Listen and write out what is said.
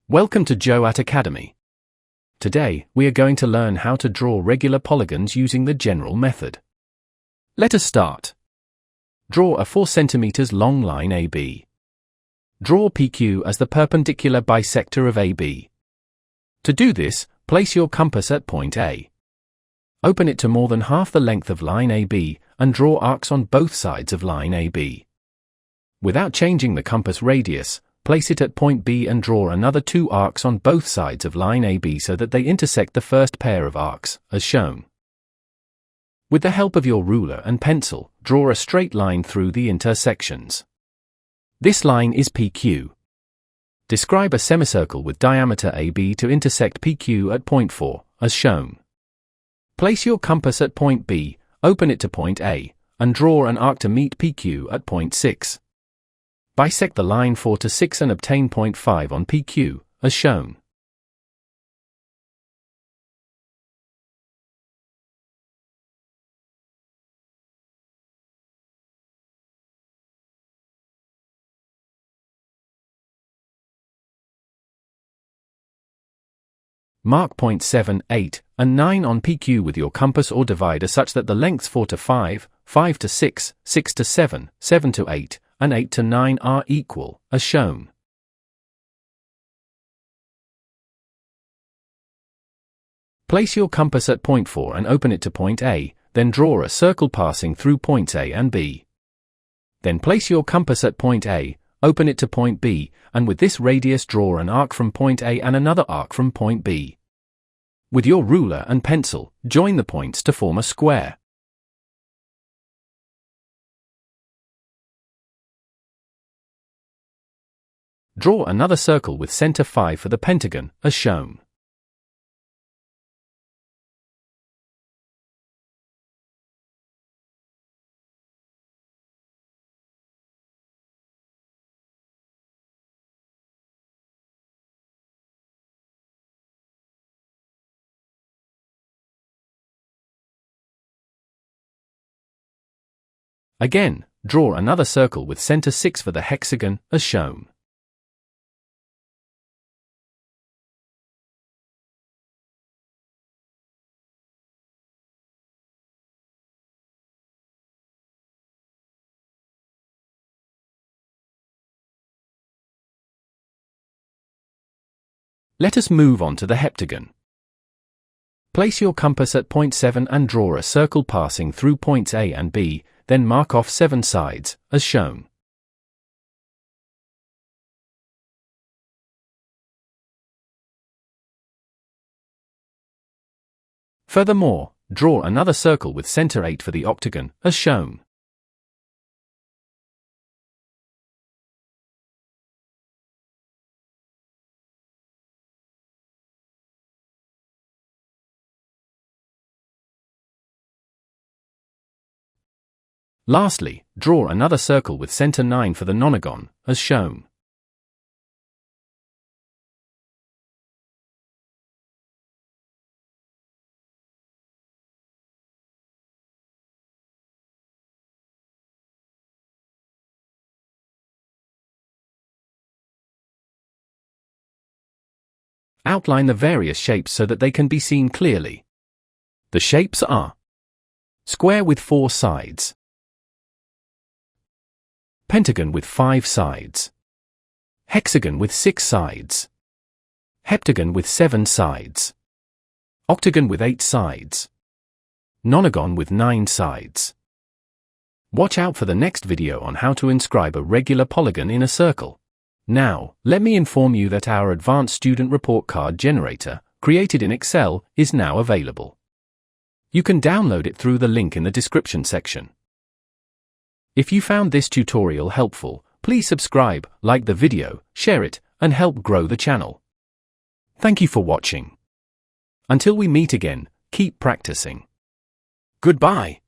Welcome to JOAT Academy. Today, we are going to learn how to draw regular polygons using the general method. Let us start. Draw a 4 cm long line AB. Draw PQ as the perpendicular bisector of AB. To do this, place your compass at point A. Open it to more than half the length of line AB and draw arcs on both sides of line AB. Without changing the compass radius, place it at point B and draw another 2 arcs on both sides of line AB so that they intersect the first pair of arcs, as shown. With the help of your ruler and pencil, draw a straight line through the intersections. This line is PQ. Describe a semicircle with diameter AB to intersect PQ at point 4, as shown. Place your compass at point B, open it to point A, and draw an arc to meet PQ at point 6. Bisect the line 4 to 6 and obtain point 5 on PQ, as shown. Mark point 7, 8, and 9 on PQ with your compass or divider such that the lengths 4 to 5, 5 to 6, 6 to 7, 7 to 8, and 8 to 9 are equal, as shown. Place your compass at point 4 and open it to point A, then draw a circle passing through points A and B. Then place your compass at point A, open it to point B, and with this radius draw an arc from point A and another arc from point B. With your ruler and pencil, join the points to form a square. Draw another circle with center 5 for the pentagon, as shown. Again, draw another circle with center 6 for the hexagon, as shown. Let us move on to the heptagon. Place your compass at point 7 and draw a circle passing through points A and B, then mark off 7 sides, as shown. Furthermore, draw another circle with center 8 for the octagon, as shown. Lastly, draw another circle with center 9 for the nonagon, as shown. Outline the various shapes so that they can be seen clearly. The shapes are square with 4 sides, pentagon with 5 sides, hexagon with 6 sides, heptagon with 7 sides, octagon with 8 sides, nonagon with 9 sides. Watch out for the next video on how to inscribe a regular polygon in a circle. Now, let me inform you that our advanced student report card generator, created in Excel, is now available. You can download it through the link in the description section. If you found this tutorial helpful, please subscribe, like the video, share it, and help grow the channel. Thank you for watching. Until we meet again, keep practicing. Goodbye.